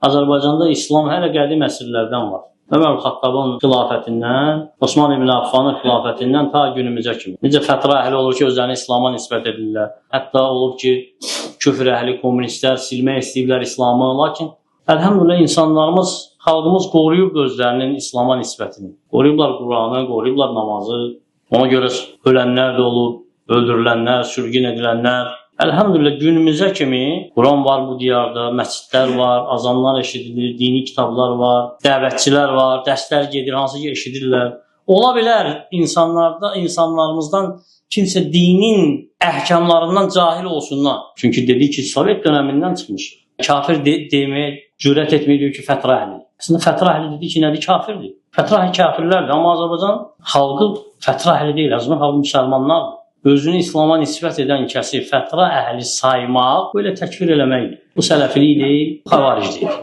Azərbaycanda İslam hələ qədim əsrlərdən var. Ömər Xattabın xilafətindən, Osman ibn Affanın xilafətindən ta günümüzə kimi. Necə fətra əhli olur ki, özlərini İslama nisbət edirlər. Hətta olub ki, küfr əhli, kommunistlər silmək istəyirlər İslamı. Lakin, əlhəmdülillah insanlarımız, xalqımız qoruyub özlərinin İslama nisbətini. Qoruyublar Quranı, qoruyublar namazı. Ona görə ölənlər də olub, öldürülənlər, sürgün edilənlər. Əlhəmdülillah günümüzə kimi Quran var bu diyarda, məscidlər var, azanlar eşidilir, dini kitablar var, dəvətçilər var, dərslər gedir, hansı ki eşidirlər. Ola bilər insanlarımızdan kimsə dinin əhkamlarından cahil olsunlar. Çünki dedik ki, Sovet dönəmindən çıxmış. Kafir deməyə cürət etmir ki, fətra əhli. Əslində fətra əhli dedik ki, nədir? Kafirdir. Fətra əhli kafirlərdir, amma Azərbaycan xalqı fətra əhli deyil, Azərbaycan xalqı müsəlmanlardır. Özünü İslama nisbət edən kəsi fətra əhli saymaq, belə təkfir eləməkdir. Bu sələfilik deyil, xavaric deyil.